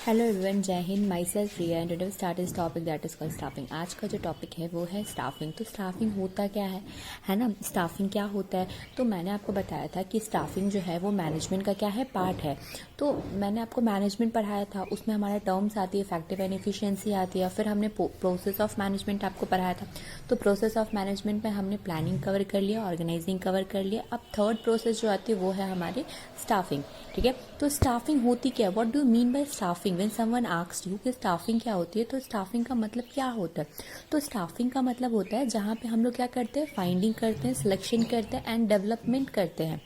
Hello everyone, जय Hind. My self Priya and today start is topic that is called staffing. आज का जो topic है वो है स्टाफिंग। तो स्टाफिंग होता क्या है ना। स्टाफिंग क्या होता है, तो मैंने आपको बताया था कि स्टाफिंग जो है वो मैनेजमेंट का क्या है, पार्ट है। तो मैंने आपको मैनेजमेंट पढ़ाया था, उसमें हमारा टर्म्स आती है, इफेक्टिव एंड एफिशिएंसी आती है। फिर हमने प्रोसेस ऑफ मैनेजमेंट आपको पढ़ाया था। तो प्रोसेस ऑफ मैनेजमेंट में हमने प्लानिंग कवर कर लिया, ऑर्गेनाइजिंग कवर कर लिया। अब थर्ड प्रोसेस जो आती है वो है हमारी स्टाफिंग। ठीक है, तो स्टाफिंग होती क्या है, what do you mean by staffing when someone asks you कि स्टाफिंग क्या होती है। तो स्टाफिंग का मतलब क्या होता है, तो स्टाफिंग का मतलब होता है जहाँ पे हम लोग क्या करते हैं, फाइंडिंग करते हैं, सिलेक्शन करते हैं एंड डेवलपमेंट करते हैं।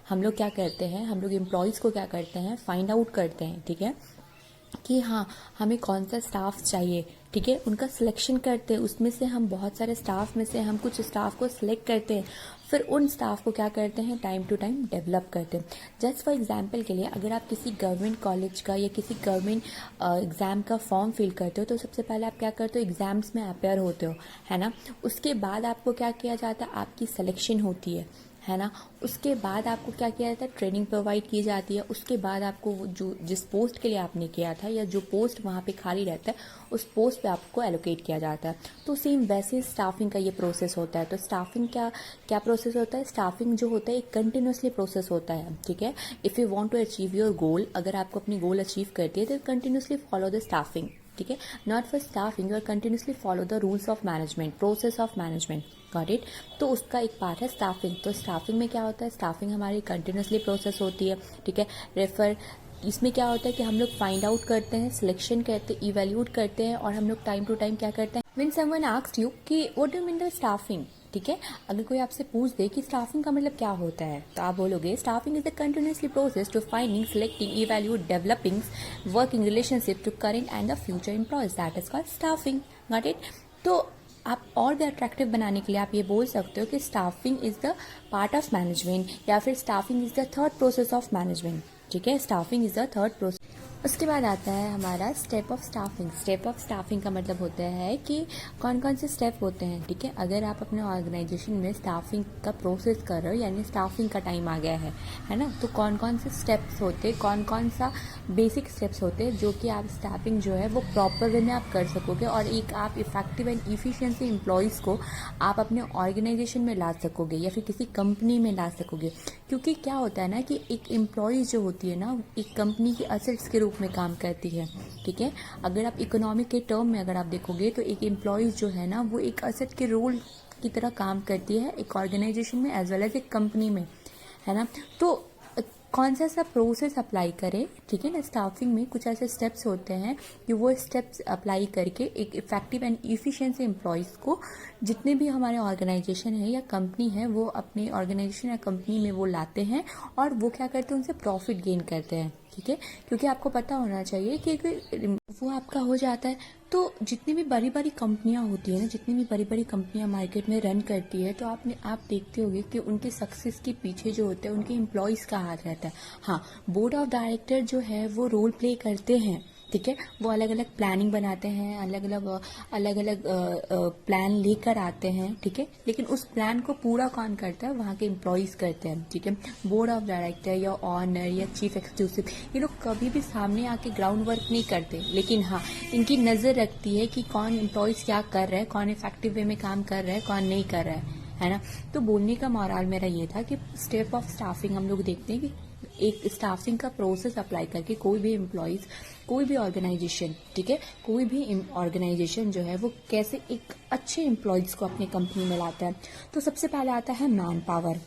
हम लोग क्या करते हैं, हम लोग एम्प्लॉयज़ को क्या करते हैं, फाइंड आउट करते हैं। ठीक है, कि हाँ हमें कौन सा स्टाफ चाहिए। ठीक है, उनका सिलेक्शन करते हैं, उसमें से हम बहुत सारे स्टाफ में से हम कुछ स्टाफ को सिलेक्ट करते हैं। फिर उन स्टाफ को क्या करते हैं, टाइम टू टाइम डेवलप करते हैं। जस्ट फॉर एग्जांपल के लिए, अगर आप किसी गवर्नमेंट कॉलेज का या किसी गवर्नमेंट एग्ज़ाम का फॉर्म फिल करते हो, तो सबसे पहले आप क्या करते हो, एग्ज़ाम्स में अपेयर होते हो, है ना। उसके बाद आपको क्या किया जाता है, आपकी सिलेक्शन होती है ना। उसके बाद आपको क्या किया जाता है, ट्रेनिंग प्रोवाइड की जाती है। उसके बाद आपको जो जिस पोस्ट के लिए आपने किया था या जो पोस्ट वहाँ पे खाली रहता है, उस पोस्ट पे आपको एलोकेट किया जाता है। तो सेम वैसे स्टाफिंग का ये प्रोसेस होता है। तो स्टाफिंग क्या क्या प्रोसेस होता है, स्टाफिंग जो होता है एक कंटिन्यूसली प्रोसेस होता है। ठीक है, if you want to achieve your goal, अगर आपको अपनी गोल अचीव करती है तो कंटिन्यूसली फॉलो द स्टाफिंग। ठीक है, not for staffing, you are continuously follow the rules of management, process of management. Got it. तो उसका एक पार्ट है स्टाफिंग। तो स्टाफिंग में क्या होता है, स्टाफिंग हमारी कंटिन्यूसली प्रोसेस होती है। ठीक है, रेफर इसमें क्या होता है कि हम लोग फाइंड आउट करते हैं, सिलेक्शन करते हैं, इवेल्यूट करते हैं, और हम लोग टाइम टू टाइम क्या करते हैं, व्हेन समवन आस्क्स यू कि what do you mean by staffing. ठीक है, अगर कोई आपसे पूछ दे कि स्टाफिंग का मतलब क्या होता है, तो आप बोलोगे staffing is the continuously process to finding, selecting, evaluate, developing working relationship to current and the future employees, that is called staffing. Got it. तो आप और भी अट्रैक्टिव बनाने के लिए आप ये बोल सकते हो कि staffing is the part of management, या फिर staffing is the third process of management. ठीक है, staffing is the third process. उसके बाद आता है हमारा step of staffing. Step of staffing का मतलब होता है कि कौन कौन से स्टेप होते हैं। ठीक है, अगर आप अपने ऑर्गेनाइजेशन में स्टाफिंग का प्रोसेस कर रहे हो, यानी स्टाफिंग का टाइम आ गया है ना, तो कौन कौन से स्टेप्स होते हैं, कौन कौन सा बेसिक स्टेप्स होते हैं जो कि आप स्टाफिंग जो है वो प्रॉपर वे में आप कर सकोगे, और एक आप इफेक्टिव एंड इफिशिएंसी एम्प्लॉयज़ को आप अपने ऑर्गेनाइजेशन में ला सकोगे या फिर किसी कंपनी में ला सकोगे। क्योंकि क्या होता है ना कि एक एम्प्लॉयज़ जो होती है ना, एक कंपनी की असेट्स के रूप में काम करती है। ठीक है, अगर आप इकोनॉमिक के टर्म में अगर आप देखोगे तो एक एम्प्लॉयज़ जो है ना वो एक असेट के रोल की तरह काम करती है एक ऑर्गेनाइजेशन में एज वेल एज एक कंपनी में, है ना। तो कौन सा प्रोसेस अप्लाई करें, ठीक है ना। स्टाफिंग में कुछ ऐसे स्टेप्स होते हैं कि वो स्टेप्स अप्लाई करके एक इफेक्टिव एंड इफिशिएंसी एम्प्लॉयज़ को, जितने भी हमारे ऑर्गेनाइजेशन है या कंपनी है, वो अपने ऑर्गेनाइजेशन या कंपनी में वो लाते हैं और वो क्या करते हैं, उनसे प्रॉफिट गेन करते हैं। ठीक है, क्योंकि आपको पता होना चाहिए कि वो आपका हो जाता है। तो जितनी भी बड़ी बड़ी कंपनियां होती है ना, जितनी भी बड़ी बड़ी कंपनियां मार्केट में रन करती है, तो आप देखते होंगे कि उनके सक्सेस के पीछे जो होते हैं उनके एम्प्लॉयज़ का हाथ रहता है। हाँ, बोर्ड ऑफ डायरेक्टर जो है वो रोल प्ले करते हैं। ठीक है, वो अलग अलग प्लानिंग बनाते हैं, अलग अलग प्लान लेकर आते हैं। ठीक है, लेकिन उस प्लान को पूरा कौन करता है, वहाँ के एम्प्लॉयज़ करते हैं। ठीक है, बोर्ड ऑफ डायरेक्टर या ऑनर या चीफ एग्जीक्यूटिव, ये लोग कभी भी सामने आके ग्राउंड वर्क नहीं करते, लेकिन हाँ इनकी नज़र रखती है कि कौन एम्प्लॉयज़ क्या कर रहा है, कौन इफेक्टिव वे में काम कर रहा है, कौन नहीं कर रहा है ना। तो बोलने का मोराल मेरा ये था कि स्टेप ऑफ स्टाफिंग हम लोग देखते हैं कि एक स्टाफिंग का प्रोसेस अप्लाई करके कोई भी एम्प्लॉयज़, कोई भी ऑर्गेनाइजेशन, ठीक है, कोई भी ऑर्गेनाइजेशन जो है वो कैसे एक अच्छे एम्प्लॉयज़ को अपनी कंपनी में लाता है। तो सबसे पहले आता है मैन पावर।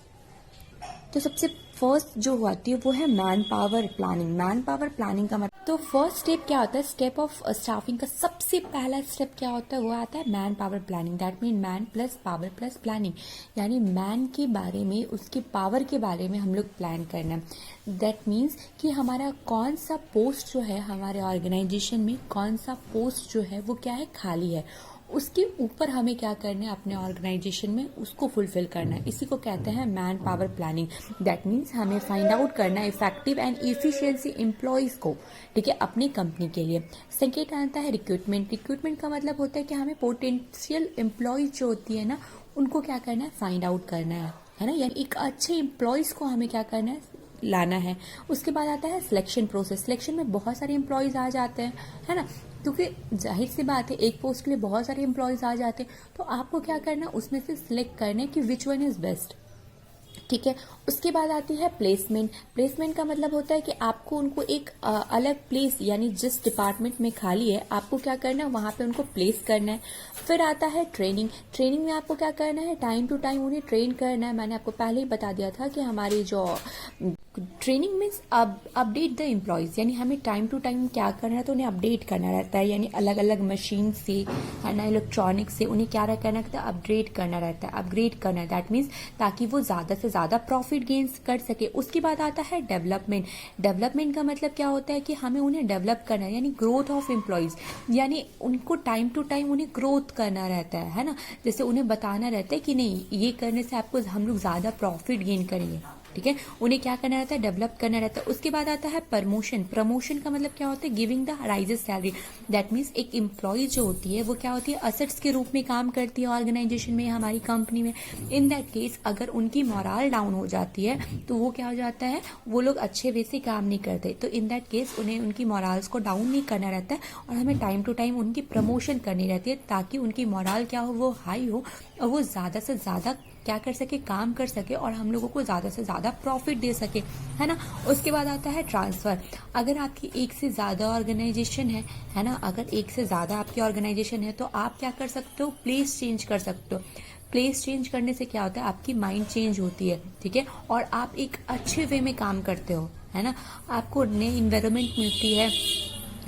तो सबसे फर्स्ट जो आती है वो है man power planning. Man power planning का मतलब, तो फर्स्ट स्टेप क्या होता है, स्टेप ऑफ स्टाफिंग का सबसे पहला स्टेप क्या होता है, वो आता है man power planning. That mean man plus power plus planning, यानी मैन के बारे में, उसकी पावर के बारे में हम लोग प्लान करना है। दैट मीन्स कि हमारा कौन सा पोस्ट जो है हमारे ऑर्गेनाइजेशन में, कौन सा पोस्ट जो है वो क्या है, खाली है, उसके ऊपर हमें क्या करना है अपने ऑर्गेनाइजेशन में, उसको फुलफिल करना है। इसी को कहते हैं man power planning. That means हमें फाइंड आउट करना है इफेक्टिव एंड इफिशियंसी एम्प्लॉयज़ को, ठीक है, अपनी कंपनी के लिए। सेकेंड आता है रिक्रूटमेंट। रिक्रूटमेंट का मतलब होता है कि हमें पोटेंशियल एम्प्लॉयज़ जो होती है ना, उनको क्या करना है, फाइंड आउट करना है ना, यानी एक अच्छे एम्प्लॉयज़ को हमें क्या करना है, लाना है। उसके बाद आता है सिलेक्शन प्रोसेस। सिलेक्शन में बहुत सारे एम्प्लॉयज़ आ जाते हैं, है ना, क्योंकि जाहिर सी बात है एक पोस्ट के लिए बहुत सारे एम्प्लॉयज़ आ जाते हैं, तो आपको क्या करना है, उसमें से सिलेक्ट करना है कि विच वन इज़ बेस्ट, ठीक है। उसके बाद आती है प्लेसमेंट। प्लेसमेंट का मतलब होता है कि आपको उनको एक अलग प्लेस, यानी जिस डिपार्टमेंट में खाली है आपको क्या करना है, वहाँ पे उनको प्लेस करना है। फिर आता है ट्रेनिंग। ट्रेनिंग में आपको क्या करना है, टाइम टू टाइम उन्हें ट्रेन करना है। मैंने आपको पहले ही बता दिया था कि हमारी जो training means update the employees, यानी हमें टाइम टू टाइम क्या करना है, तो उन्हें अपडेट करना रहता है, यानी अलग अलग मशीन से, है ना, इलेक्ट्रॉनिक से उन्हें क्या करना रहता है, अपग्रेड करना रहता है, अपग्रेड करना है। दैट मीन्स ताकि वो ज़्यादा से ज़्यादा प्रॉफिट गेन्स कर सके। उसके बाद आता है डेवलपमेंट। डेवलपमेंट का मतलब क्या होता है कि हमें उन्हें डेवलप करना है, यानी ग्रोथ ऑफ एम्प्लॉयज़, यानी उनको टाइम टू टाइम उन्हें ग्रोथ करना रहता है ना। जैसे उन्हें बताना रहता है कि नहीं, ये करने से आपको हम लोग ज़्यादा प्रॉफिट गेन करेंगे, ठीक है। उन्हें क्या करना रहता है, डेवलप करना रहता है। उसके बाद आता है प्रमोशन। प्रमोशन का मतलब क्या होता है, giving the rises salary. That means एक एम्प्लॉय जो होती है वो क्या होती है, असेट्स के रूप में काम करती है ऑर्गेनाइजेशन में, हमारी कंपनी में। इन दैट केस अगर उनकी मोरल डाउन हो जाती है तो वो क्या हो जाता है, वो लोग अच्छे वे से काम नहीं करते। तो इन दैट केस उन्हें उनकी मोरल्स को डाउन नहीं करना रहता है और हमें टाइम टू टाइम उनकी प्रमोशन करनी रहती है, ताकि उनकी मोरल क्या हो, वो हाई हो और वो ज़्यादा से ज़्यादा क्या कर सके, काम कर सके और हम लोगों को ज़्यादा से ज़्यादा प्रॉफिट दे सके, है ना। उसके बाद आता है ट्रांसफ़र। अगर आपकी एक से ज़्यादा ऑर्गेनाइजेशन है ना, अगर एक से ज़्यादा आपकी ऑर्गेनाइजेशन है तो आप क्या कर सकते हो, प्लेस चेंज कर सकते हो। प्लेस चेंज करने से क्या होता है, आपकी माइंड चेंज होती है, ठीक है, और आप एक अच्छे वे में काम करते हो, है ना। आपको नई इन्वायरमेंट मिलती है,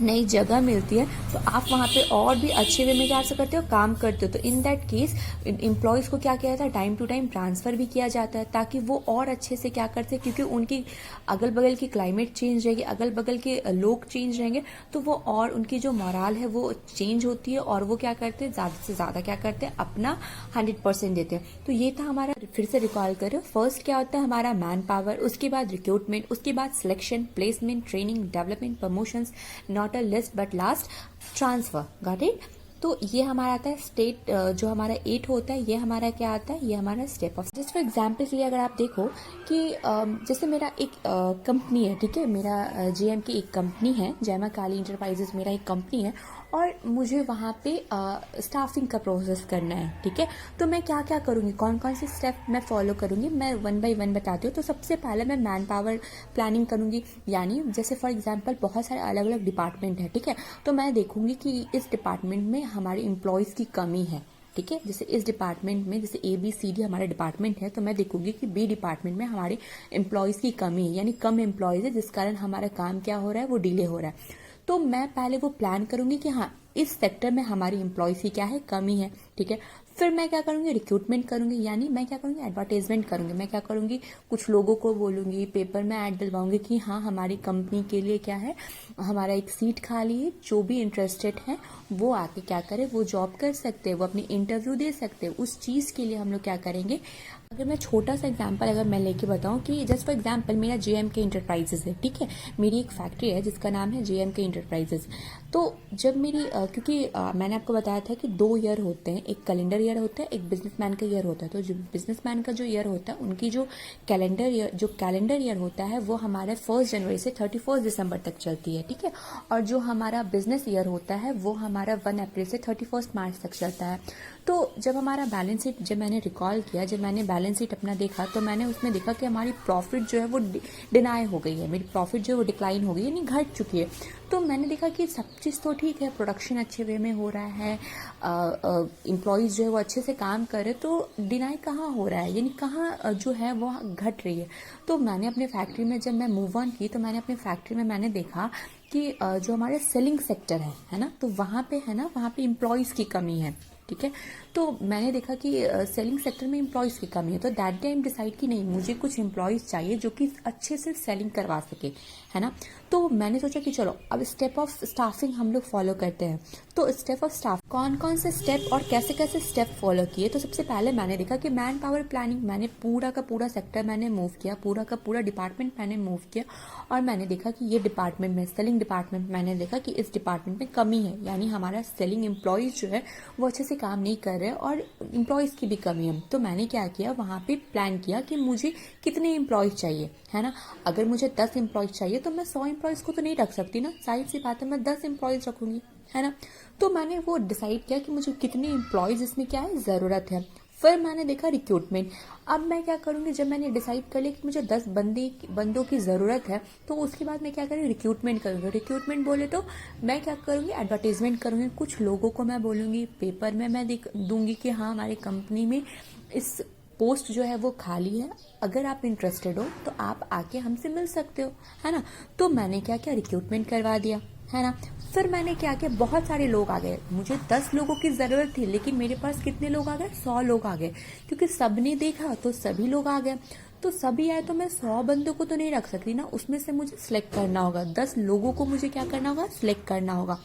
नई जगह मिलती है, तो आप वहाँ पे और भी अच्छे वे में क्या करते हो, काम करते हो। तो इन दैट केस एम्प्लॉयज़ को क्या किया जाता है, टाइम टू टाइम ट्रांसफ़र भी किया जाता है, ताकि वो और अच्छे से क्या करते, क्योंकि उनकी अगल बगल की क्लाइमेट चेंज रहेगी, अगल बगल के लोग चेंज रहेंगे, तो वो और उनकी जो मोरल है वो चेंज होती है और वो क्या करते हैं, ज़्यादा से ज़्यादा क्या करते हैं, अपना 100% देते हैं। तो ये था हमारा, फिर से रिकॉल करो। फर्स्ट क्या होता है हमारा मैन पावर, उसके बाद रिक्रूटमेंट, उसके बाद selection, placement, training, development, promotions, not a list but last transfer. Got it. तो ये हमारा आता है स्टेट, जो हमारा 8 होता है, ये हमारा क्या आता है, ये हमारा step of. Just for example के लिए अगर आप देखो कि जैसे मेरा एक कंपनी है, ठीक है, मेरा जेएम की एक कंपनी है, जय मां काली इंटरप्राइजेस मेरा एक कंपनी है, और मुझे वहाँ पे स्टाफिंग का प्रोसेस करना है, ठीक है। तो मैं क्या क्या करूँगी, कौन कौन से स्टेप मैं फॉलो करूँगी, मैं 1 बाय 1 बताती हूँ। तो सबसे पहले मैं मैन पावर प्लानिंग करूँगी, यानी जैसे फॉर एग्जांपल बहुत सारे अलग अलग डिपार्टमेंट है, ठीक है, तो मैं देखूँगी कि इस डिपार्टमेंट में हमारे एम्प्लॉयज़ की कमी है, ठीक है। जैसे इस डिपार्टमेंट में, जैसे ABCD हमारा डिपार्टमेंट है, तो मैं देखूंगी कि B डिपार्टमेंट में हमारे एम्प्लॉयज़ की कमी है, यानी कम एम्प्लॉयज़ है, जिस कारण हमारा काम क्या हो रहा है, वो डिले हो रहा है। तो मैं पहले वो प्लान करूंगी कि हाँ, इस सेक्टर में हमारी एम्प्लॉयज़ की क्या है, कमी है, ठीक है। फिर मैं क्या करूंगी, रिक्रूटमेंट करूंगी, यानी मैं क्या करूंगी, एडवर्टाइजमेंट करूंगी। मैं क्या करूंगी, कुछ लोगों को बोलूंगी, पेपर में ऐड दिलवाऊंगी कि हाँ, हमारी कंपनी के लिए क्या है, हमारा एक सीट खाली है, जो भी इंटरेस्टेड है वो आके क्या करे, वो जॉब कर सकते हैं, वो अपनी इंटरव्यू दे सकते हैं। उस चीज़ के लिए हम लोग क्या करेंगे, अगर मैं छोटा सा एग्जांपल अगर मैं लेके बताऊं कि जस्ट फॉर एग्जांपल मेरा JMK इंटरप्राइजेज है, ठीक है, मेरी एक फैक्ट्री है जिसका नाम है JMK इंटरप्राइजेज। तो जब मेरी क्योंकि मैंने आपको बताया था कि 2 ईयर होते हैं, एक कैलेंडर ईयर होता है, एक बिजनेसमैन का ईयर होता है। तो जो बिजनेसमैन का जो ईयर होता है, उनकी जो कैलेंडर ईयर होता है वो हमारे 1 जनवरी से 31 दिसंबर तक चलती है, ठीक है। और जो हमारा बिजनेस ईयर होता है वो हमारा 1 अप्रैल से 31 मार्च तक चलता है। तो जब हमारा बैलेंस शीट, जब मैंने रिकॉल किया, जब मैंने बैलेंस शीट अपना देखा, तो मैंने उसमें देखा कि हमारी प्रॉफिट जो है वो डिनाई हो गई है, मेरी प्रॉफिट जो है वो डिक्लाइन हो गई है, यानी घट चुकी है। तो मैंने देखा कि सब चीज़ तो ठीक है, प्रोडक्शन अच्छे वे में हो रहा है, एम्प्लॉयज़ जो है वो अच्छे से काम कर रहे, तो डिनाई कहाँ हो रहा है, यानी कहाँ जो है वो घट रही है। तो मैंने अपने फैक्ट्री में जब मैं मूव ऑन की, तो मैंने अपने फैक्ट्री में मैंने देखा कि जो हमारे सेलिंग सेक्टर है ना, तो वहाँ पे है ना, वहाँ पे एम्प्लॉयज़ की कमी है। ठीक है। तो मैंने देखा कि सेलिंग सेक्टर में एम्प्लॉयज़ की कमी है, तो दैट टाइम डिसाइड कि नहीं, मुझे कुछ एम्प्लॉयज़ चाहिए जो कि अच्छे से सेलिंग करवा सके, है ना। तो मैंने सोचा कि चलो अब स्टेप ऑफ स्टाफिंग हम लोग फॉलो करते हैं। तो स्टेप ऑफ स्टाफ कौन कौन से स्टेप और कैसे कैसे स्टेप फॉलो किए। तो सबसे पहले मैंने देखा कि मैन पावर प्लानिंग, मैंने पूरा का पूरा सेक्टर मैंने मूव किया, पूरा का पूरा डिपार्टमेंट मैंने मूव किया, और मैंने देखा कि ये डिपार्टमेंट में, सेलिंग डिपार्टमेंट, मैंने देखा कि इस डिपार्टमेंट में कमी है, यानी हमारा सेलिंग एम्प्लॉयज़ जो है वो अच्छे से काम नहीं कर रहे और एम्प्लॉयज़ की भी कमी है। तो मैंने क्या किया, वहाँ पे प्लान किया कि मुझे कितने एम्प्लॉयज़ चाहिए, है ना। अगर मुझे 10 एम्प्लॉयज़ चाहिए तो मैं 100 एम्प्लॉयज़ को तो नहीं रख सकती ना, साइड सी बात है, मैं 10 एम्प्लॉयज़ रखूंगी, है ना। तो मैंने वो डिसाइड किया कि मुझे कितने एम्प्लॉयज़ इसमें क्या है ज़रूरत है। फिर मैंने देखा रिक्रूटमेंट। अब मैं क्या करूँगी, जब मैंने डिसाइड कर लिया कि मुझे 10 बंदों की ज़रूरत है, तो उसके बाद मैं क्या करूँगी, रिक्रूटमेंट करूँगी। रिक्रूटमेंट बोले तो मैं क्या करूँगी, एडवर्टीजमेंट करूँगी। कुछ लोगों को मैं बोलूँगी, पेपर में मैं दूंगी कि हाँ हमारी कंपनी में इस पोस्ट जो है वो खाली है, अगर आप इंटरेस्टेड हो तो आप आके हमसे मिल सकते हो, है ना। तो मैंने क्या किया, रिक्रूटमेंट करवा दिया, है ना। फिर मैंने क्या किया, बहुत सारे लोग आ गए, मुझे 10 लोगों की ज़रूरत थी, लेकिन मेरे पास कितने लोग आ गए, 100 लोग आ गए, क्योंकि सबने देखा तो सभी लोग आ गए। तो सभी आए तो मैं 100 बंदों को तो नहीं रख सकती ना, उसमें से मुझे सिलेक्ट करना होगा, 10 लोगों को मुझे क्या करना होगा, सिलेक्ट करना होगा।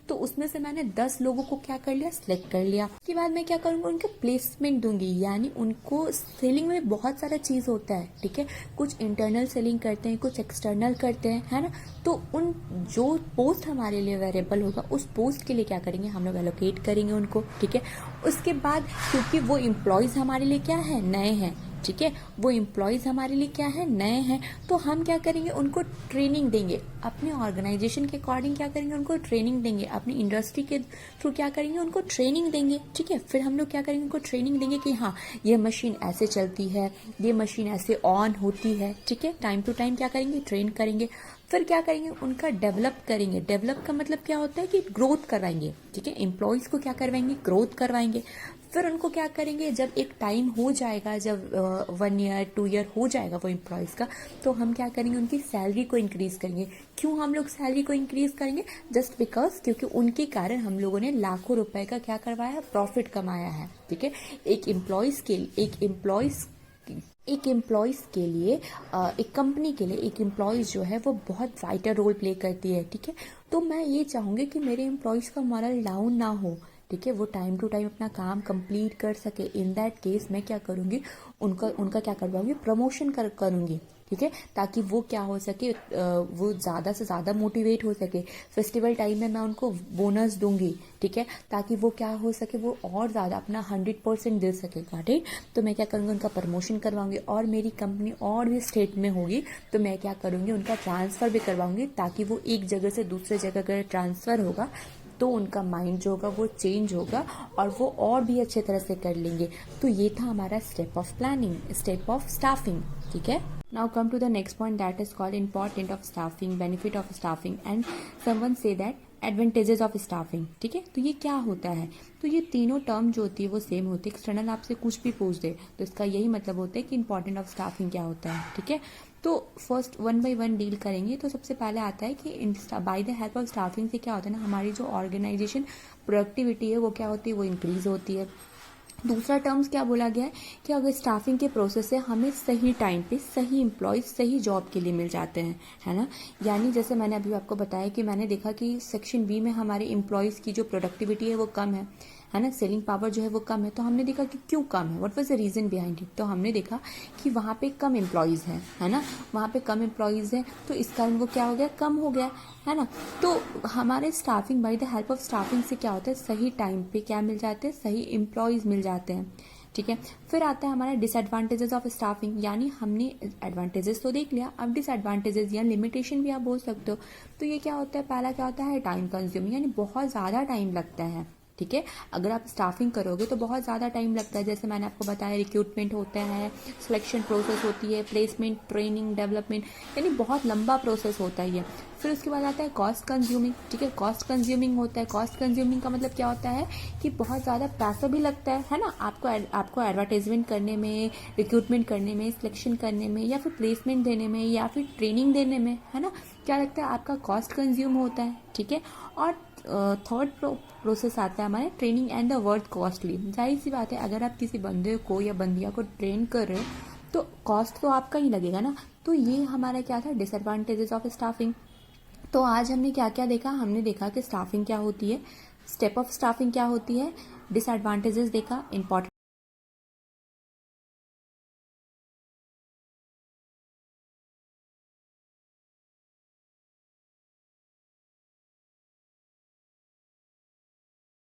तो उसमें से मैंने 10 लोगों को क्या कर लिया, सिलेक्ट कर लिया। उसके बाद मैं क्या करूँगी, उनको प्लेसमेंट दूंगी, यानी उनको सेलिंग में बहुत सारा चीज़ होता है, ठीक है। कुछ इंटरनल सेलिंग करते हैं, कुछ एक्सटर्नल करते हैं, है ना। तो उन जो पोस्ट हमारे लिए अवेलेबल होगा, उस पोस्ट के लिए क्या करेंगे, हम लोग एलोकेट करेंगे उनको, ठीक है। उसके बाद क्योंकि वो एम्प्लॉयज़ हमारे लिए क्या है, नए हैं, ठीक है, वो एम्प्लॉयज़ हमारे लिए क्या है, नए हैं, तो हम क्या करेंगे, उनको ट्रेनिंग देंगे, अपने ऑर्गेनाइजेशन के अकॉर्डिंग क्या करेंगे, उनको ट्रेनिंग देंगे, अपनी इंडस्ट्री के थ्रू क्या करेंगे, उनको ट्रेनिंग देंगे, ठीक है। फिर हम लोग क्या करेंगे, उनको ट्रेनिंग देंगे कि हाँ ये मशीन ऐसे चलती है, ये मशीन ऐसे ऑन होती है, ठीक है। टाइम टू टाइम क्या करेंगे, ट्रेन करेंगे। फिर क्या करेंगे, उनका डेवलप करेंगे। डेवलप का मतलब क्या होता है कि ग्रोथ करवाएंगे, ठीक है। एम्प्लॉयज़ को क्या करवाएंगे, ग्रोथ करवाएंगे। फिर उनको क्या करेंगे, जब एक टाइम हो जाएगा, जब 1 ईयर 2 ईयर हो जाएगा वो एम्प्लॉयज़ का, तो हम क्या करेंगे, उनकी सैलरी को इंक्रीज करेंगे। क्यों हम लोग सैलरी को इंक्रीज करेंगे, जस्ट बिकॉज क्योंकि उनके कारण हम लोगों ने लाखों रुपए का क्या करवाया, प्रॉफिट कमाया है, ठीक है। एक एम्प्लॉयज़ के लिए एक कंपनी के लिए एक एम्प्लॉयज़ जो है वो बहुत वाइटल रोल प्ले करती है, ठीक है। तो मैं ये चाहूँगी कि मेरे एम्प्लॉयज़ का मॉरल डाउन ना हो, ठीक है, वो टाइम टू टाइम अपना काम कंप्लीट कर सके। इन दैट केस मैं क्या करूँगी, उनका क्या करवाऊंगी, प्रमोशन करूँगी, ठीक है, ताकि वो क्या हो सके, वो ज़्यादा से ज़्यादा मोटिवेट हो सके। फेस्टिवल टाइम में मैं उनको बोनस दूंगी, ठीक है, ताकि वो क्या हो सके, वो और ज़्यादा अपना 100% दे सके, ठीक। तो मैं क्या करूँगी, उनका प्रमोशन करवाऊंगी, और मेरी कंपनी और भी स्टेट में होगी तो मैं क्या करूँगी, उनका ट्रांसफ़र भी करवाऊंगी, ताकि वो एक जगह से दूसरे जगह अगर ट्रांसफ़र होगा तो उनका माइंड जो होगा वो चेंज होगा और वो और भी अच्छे तरह से कर लेंगे। तो ये था हमारा step of planning, step of staffing, ठीक है। Now come to the next point, that is called important of staffing, benefit of staffing and someone say that advantages of staffing, ठीक है। तो ये क्या होता है, तो ये तीनों टर्म जो होती है वो सेम होती है। एक्सटर्नल आपसे कुछ भी पूछ दे तो इसका यही मतलब होता है कि इंपॉर्टेंट ऑफ स्टाफिंग क्या होता है, ठीक है। तो फर्स्ट 1 बाय 1 डील करेंगे। तो सबसे पहले आता है कि by the help of staffing से क्या होता है ना, हमारी जो ऑर्गेनाइजेशन प्रोडक्टिविटी है वो क्या होती है, वो इंक्रीज होती है। दूसरा टर्म्स क्या बोला गया है कि अगर स्टाफिंग के प्रोसेस से हमें सही टाइम पे सही एम्प्लॉयज सही जॉब के लिए मिल जाते हैं, है ना। यानी जैसे मैंने अभी आपको बताया कि मैंने देखा कि सेक्शन बी में हमारे एम्प्लॉयज़ की जो प्रोडक्टिविटी है वो कम है ना, सेलिंग पावर जो है वो कम है। तो हमने देखा कि क्यों कम है, what was the reason behind it. तो हमने देखा कि वहाँ पे कम एम्प्लॉयज़ हैं, है ना, वहाँ पे कम एम्प्लॉयज़ हैं, तो इस कारण वो क्या हो गया, कम हो गया, है ना। तो हमारे staffing, by the help of staffing से क्या होता है, सही टाइम पे क्या मिल जाते हैं, सही एम्प्लॉयज़ मिल जाते हैं, ठीक है। फिर आता है हमारा डिसएडवांटेजेस ऑफ स्टाफिंग, यानी हमने एडवांटेजेस तो देख लिया, अब डिसएडवांटेजेस या लिमिटेशन भी आप बोल सकते हो। तो ये क्या होता है, पहला क्या होता है, टाइम कंज्यूमिंग, यानी बहुत ज़्यादा टाइम लगता है, ठीक है। अगर आप स्टाफिंग करोगे तो बहुत ज़्यादा टाइम लगता है, जैसे मैंने आपको बताया रिक्रूटमेंट होता है, सिलेक्शन प्रोसेस होती है, प्लेसमेंट, ट्रेनिंग, डेवलपमेंट, यानी बहुत लंबा प्रोसेस होता है ये। फिर उसके बाद आता है कॉस्ट कंज्यूमिंग, ठीक है, कॉस्ट कंज्यूमिंग होता है। कॉस्ट कंज्यूमिंग का मतलब क्या होता है कि बहुत ज़्यादा पैसा भी लगता है ना, आपको एडवर्टाइजमेंट करने में, रिक्रूटमेंट करने में, सिलेक्शन करने में, या फिर प्लेसमेंट देने में, या फिर ट्रेनिंग देने में, है ना, क्या लगता है, आपका कॉस्ट कंज्यूम होता है, ठीक है। और थर्ड प्रोसेस आता है हमारे training and the work costly. जाहिर सी बात है, अगर आप किसी बंदे को या बंदिया को ट्रेन कर रहे हो तो कॉस्ट तो आपका ही लगेगा ना। तो ये हमारा क्या था, डिसएडवांटेजेस ऑफ स्टाफिंग। तो आज हमने क्या क्या देखा, हमने देखा कि स्टाफिंग क्या होती है, स्टेप ऑफ स्टाफिंग क्या होती है, डिसएडवांटेजेस देखा, इंपॉर्टेंट